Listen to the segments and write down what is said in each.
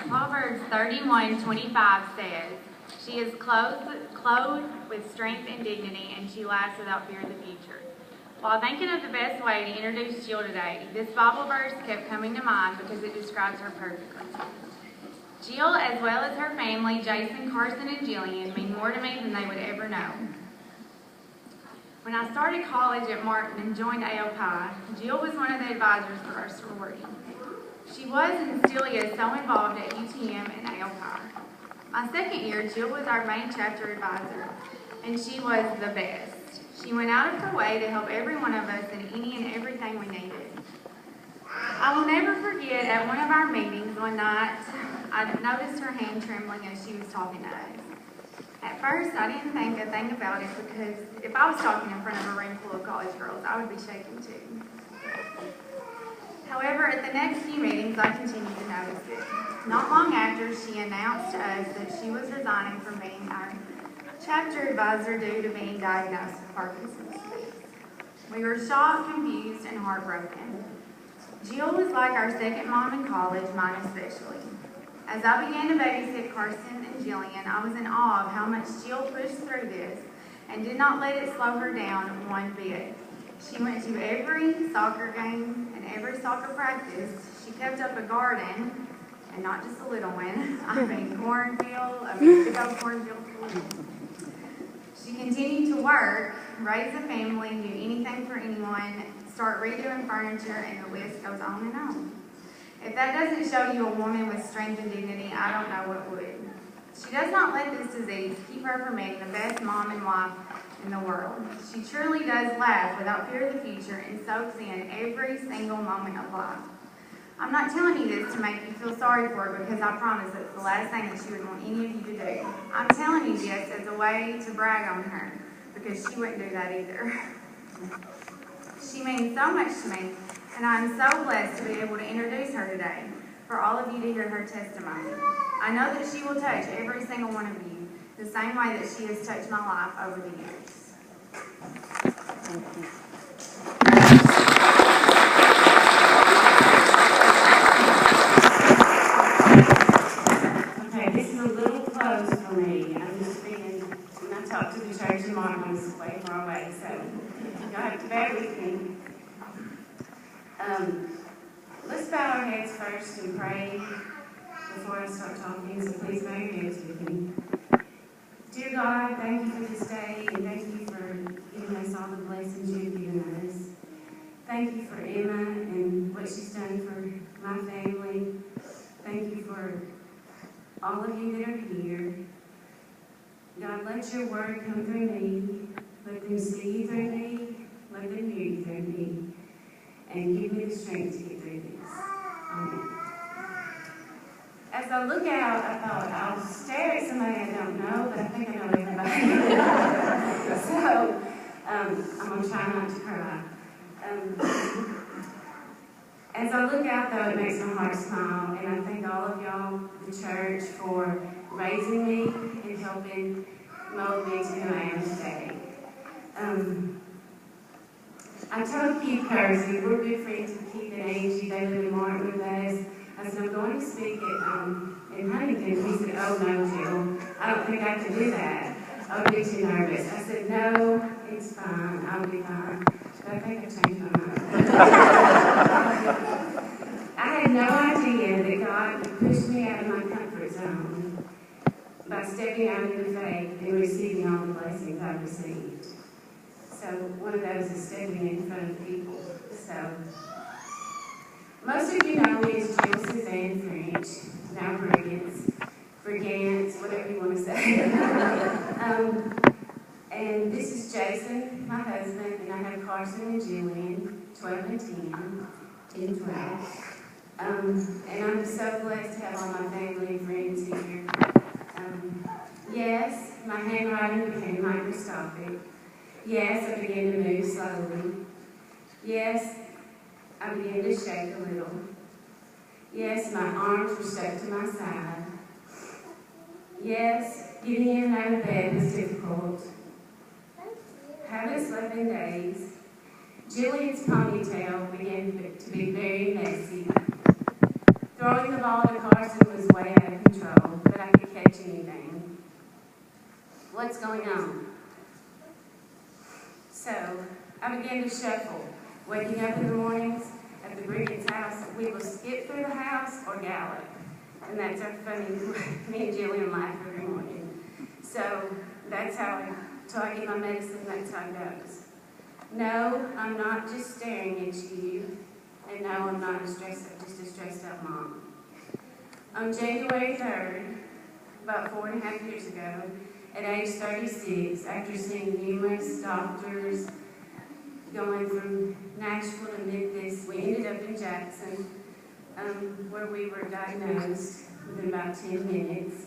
Proverbs 31:25 says, "She is clothed with strength and dignity, and she laughs without fear of the future." While thinking of the best way to introduce Jill today, this Bible verse kept coming to mind because it describes her perfectly. Jill, as well as her family, Jason, Carson, and Jillian, mean more to me than they would ever know. When I started college at Martin and joined AOPI, Jill was one of the advisors for our sorority. She was and still is so involved at UTM and AOPI. My second year, Jill was our main chapter advisor, and she was the best. She went out of her way to help every one of us in any and everything we needed. I will never forget at one of our meetings one night, I noticed her hand trembling as she was talking to us. At first, I didn't think a thing about it because if I was talking in front of a room full of college girls, I would be shaking too. However, at the next few meetings, I continued to notice it. Not long after, she announced to us that she was resigning from being our chapter advisor due to being diagnosed with Parkinson's disease. We were shocked, confused, and heartbroken. Jill was like our second mom in college, mine especially. As I began to babysit Carson and Jillian, I was in awe of how much Jill pushed through this and did not let it slow her down one bit. She went to every soccer game and every soccer practice. She kept up a garden, and not just a little one. I mean big old cornfield. She continued to work, raise a family, do anything for anyone, start redoing furniture, and the list goes on and on. If that doesn't show you a woman with strength and dignity, I don't know what would. She does not let this disease keep her from being the best mom and wife in the world. She truly does laugh without fear of the future and soaks in every single moment of life. I'm not telling you this to make you feel sorry for her because I promise it's the last thing that she would want any of you to do. I'm telling you this as a way to brag on her because she wouldn't do that either. She means so much to me, and I'm so blessed to be able to introduce her today for all of you to hear her testimony. I know that she will touch every single one of you the same way that she has touched my life over the years. Thank you. Okay, this is a little close for me. I'm just thinking, when I talked to the church in Martin, I was way far away, so you'll have to bear with me. Let's bow our heads first and pray before I start talking, so please bow your heads with me. Dear God, thank you for this day, and thank you for giving us all the blessings you've given us. Thank you for Emma and what she's done for my family. Thank you for all of you that are here. God, let your word come through me. Let them see you through me. Let them hear you through me. And give me the strength to get through this. Amen. As I look out, I thought, I'll stare at somebody I don't know, but I think I know everybody. So, I'm going to try not to cry. As I look out, though, it makes my heart smile, and I thank all of y'all, the church, for raising me and helping mold me to who I am today. I told Keith Kersey, we're good friends with Keith and Angie, they live in Martin with us. I said, I'm going to speak at, in Huntingdon. He said, oh no, Jill, I don't think I can do that. I'll be too nervous. I said, no, it's fine, I'll be fine. But I think I changed my mind. I had no idea that God would push me out of my comfort zone by stepping out into faith and receiving all the blessings I've received. So one of those is stepping in front of people. So most of you know me as Jill Suzanne French, now Brigance, whatever you want to say. And this is Jason, my husband, and I have Carson and Jillian, 12 and 10, 10 and 12. And I'm so blessed to have all my family and friends here. Yes, my handwriting became microscopic. Yes, I began to move slowly. Yes, I began to shake a little. Yes, my arms were stuck to my side. Yes, getting in and out of bed was difficult. Haven't slept in days. Jillian's ponytail began to be very messy. Throwing the ball to Carson was way out of control, but I could catch anything. What's going on? So, I began to shuffle. Waking up in the mornings at the Brigance house, we will skip through the house or gallop. And that's our funny, me and Jillian laugh every morning. So, that's how till I get my medicine, that's how it goes. No, I'm not just staring at you. And no, I'm not just a stressed out mom. On January 3rd, about 4.5 years ago, at age 36, after seeing numerous doctors, going from Nashville to Memphis, we ended up in Jackson, where we were diagnosed within about 10 minutes.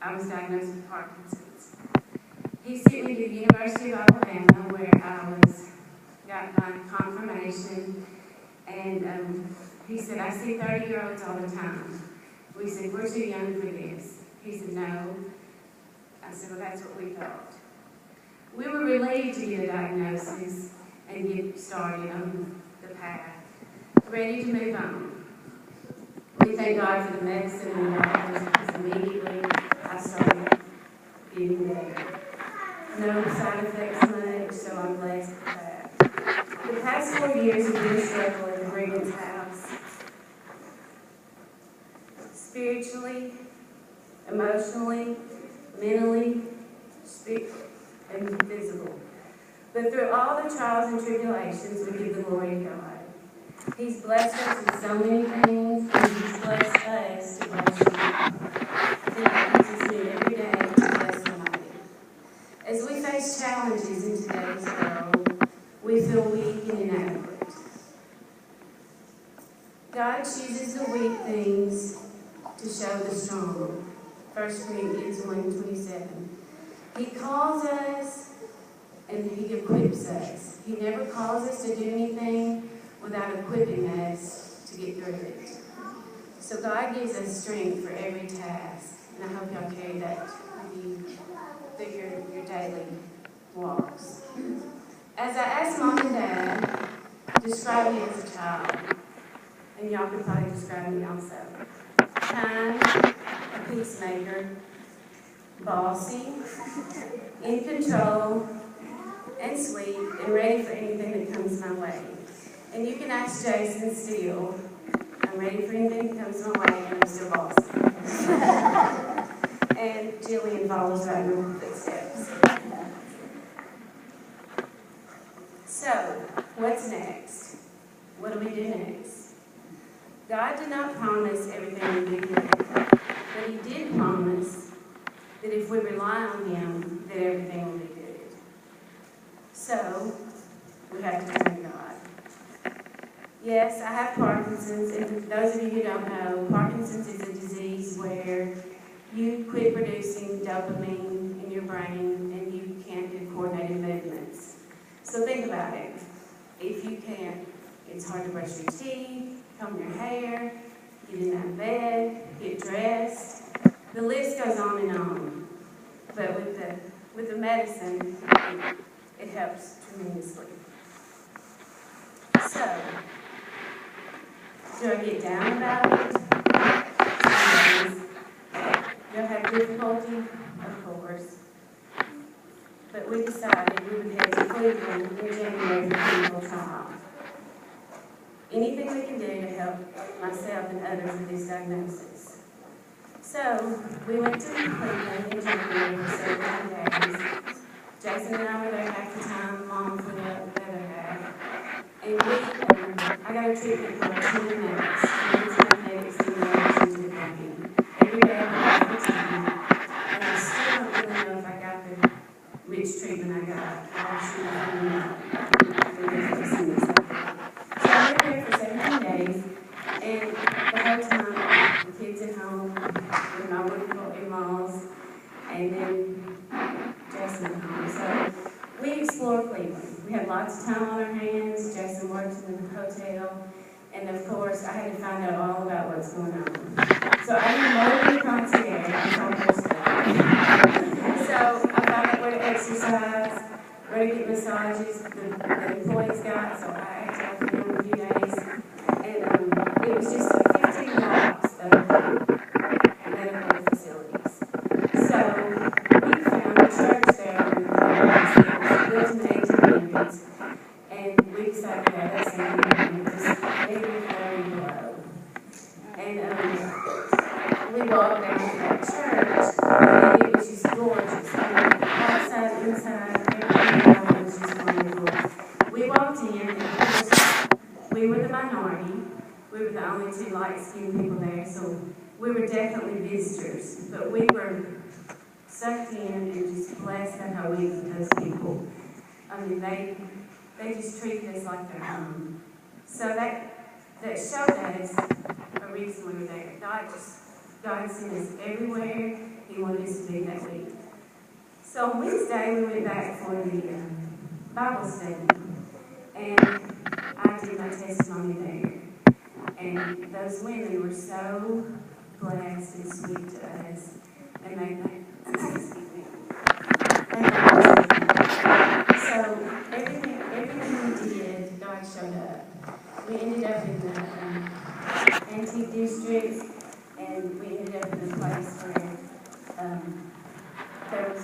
I was diagnosed with Parkinson's. He sent me to the University of Alabama, where I got my confirmation, and he said, I see 30-year-olds all the time. We said, we're too young for this. He said, no. I said, well, that's what we thought. We were relieved to get a diagnosis and get started on the path, ready to move on. We thank God for the medicine and the doctors, because immediately I started getting better. No side effects much, so I'm blessed with that. The past 4 years have been a struggle at the Brigance house. Spiritually, emotionally, mentally, and physical. But through all the trials and tribulations, we give the glory to God. He's blessed us with so many things, and He's blessed us to bless you. He teaches me every day to bless somebody. As we face challenges in today's world, we feel weak and inadequate. God chooses the weak things to show the strong. 1 Corinthians 1:27. He calls us and He equips us. He never calls us to do anything without equipping us to get through it. So God gives us strength for every task. And I hope y'all carry that with you through your daily walks. As I asked Mom and Dad, describe me as a child. And y'all can probably describe me also. Kind, a peacemaker, bossy, in control, and sweet, and ready for anything that comes my way. And you can ask Jason still. I'm ready for anything that comes my way, and I'm still bossy. And Jillian follows right in her footsteps. So, what's next? What do we do next? God did not promise everything would be good, but He did promise that if we rely on Him, that everything will be good. So, we have to turn to God. Yes, I have Parkinson's, and for those of you who don't know, Parkinson's is a disease where you quit producing dopamine in your brain and you can't do coordinated movements. So think about it. If you can't, it's hard to brush your teeth, comb your hair, get in that bed, get dressed. The list goes on and on. But with the medicine, it helps tremendously. So, do I get down about it? You'll have difficulty, of course. But we decided we would head to Cleveland in January for clinical trial. Anything we can do to help myself and others with this diagnosis. So, we went to Cleveland in January for 7 days. Jason and I were there half the time, Mom for the other half. And I got a treatment for 2 minutes. Magnetic stimulation to the brain. Every day I got half the time. And I still don't really know if I got the which treatment I got. I actually don't know. So I went there for 17 days, and the whole time, the kids at home, with my wonderful in-laws, and then Jason at home. So we explored Cleveland. We had lots of time on our hands. Jason worked in the hotel, and of course, I had to find out all about what's going on. So I did more than concierge. So I found out where to exercise, where to get massages. The employees got, so I had to help them a few days. And it was just 15 blocks of medical facilities. So we found a church there that was built in the 1800s, and we decided to have that same campus, 80 below. And we walked down to that church, and it was just gorgeous. Outside, inside, everything was just wonderful. We walked in, and of course, we were the minority. We were the only two light-skinned people there, so we were definitely visitors. But we were sucked in and just blessed by how we with those people. I mean, they just treated us like their own. So that showed us a reason we were there. God sent us everywhere He wanted us to be that week. So on Wednesday, we went back for the Bible study, and I did my testimony there. And those women were so blessed and sweet to us, and excuse me. So everything we did, God showed up. We ended up in the antique district, and we ended up in a place where there was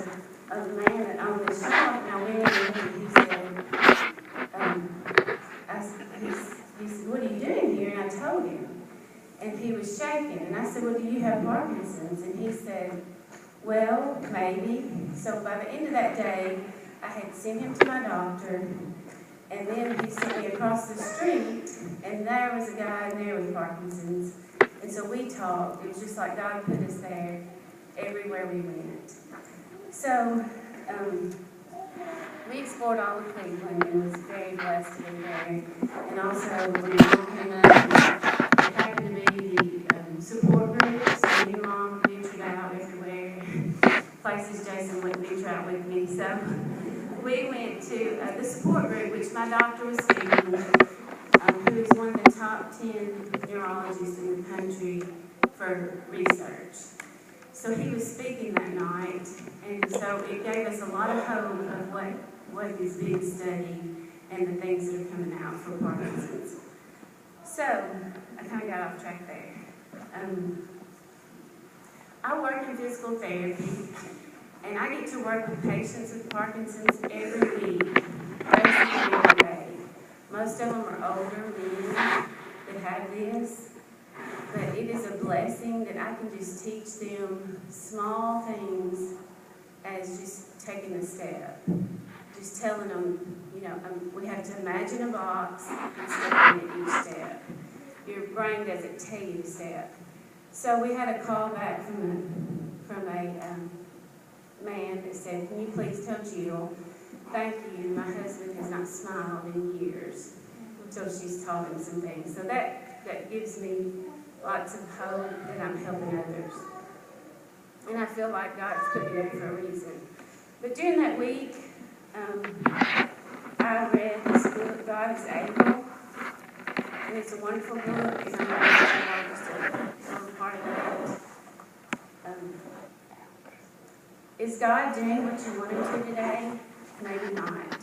a man that owned the shop, and I went in and he said, he said, "What are you doing here?" And I told him, and he was shaking, and I said, "Well, do you have Parkinson's?" And he said, "Well, maybe." So by the end of that day, I had sent him to my doctor, and then he sent me across the street, and there was a guy in there with Parkinson's. And so we talked. It was just like God put us there everywhere we went. So we explored all of Cleveland and was very blessed to be there. And also, when Mom came up, it happened to be the support group, so me and Mom ventured out everywhere, places Jason wouldn't venture out with me. So we went to the support group, which my doctor was speaking, who is one of the top 10 neurologists in the country for research. So he was speaking that night, and so it gave us a lot of hope of what is being studied and the things that are coming out for Parkinson's. So I kind of got off track there. I work in physical therapy, and I get to work with patients with Parkinson's every week, basically every day. Most of them are older men that have this, but it is a blessing that I can just teach them small things as just taking a step. Just telling them, we have to imagine a box and step in it each step. Your brain doesn't tell you to step. So we had a call back from a man that said, "Can you please tell Jill, thank you, my husband has not smiled in years," until she's taught him some things. So that gives me lots of hope that I'm helping others. And I feel like God's put me there for a reason. But during that week, I read this book, God is Able. And it's a wonderful book, and I'm just a part of that. Is God doing what you want Him to today? Maybe not.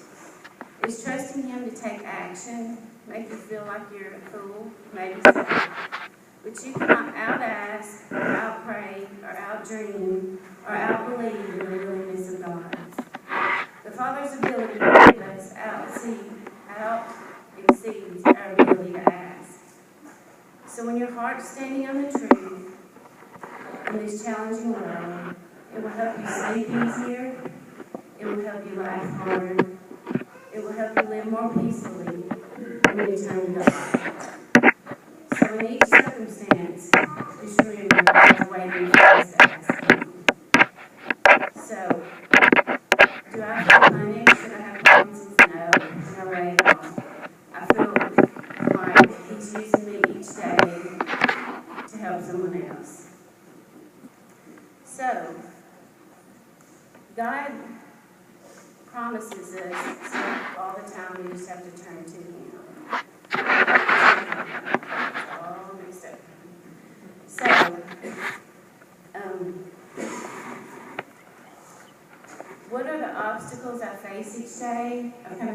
Is trusting Him to take action make you feel like you're a fool? Maybe so. But you cannot out-ask, or out-pray, or out-dream, or out-believe in the willingness of God. The Father's ability to give us exceeds our ability to ask. So when your heart's standing on the truth in this challenging world, it will help you sleep easier, it will help you laugh harder, it will help you live more peacefully when you turn to God. So in each circumstance, just remember God's waiting for us to ask Him. So, do I feel punished that I have Parkinson's? No way at all. I feel like He's using me each day to help someone else. So, God promises us stuff all the time. We just have to turn to Him. All mixed up. So, what are the obstacles I face each day of coming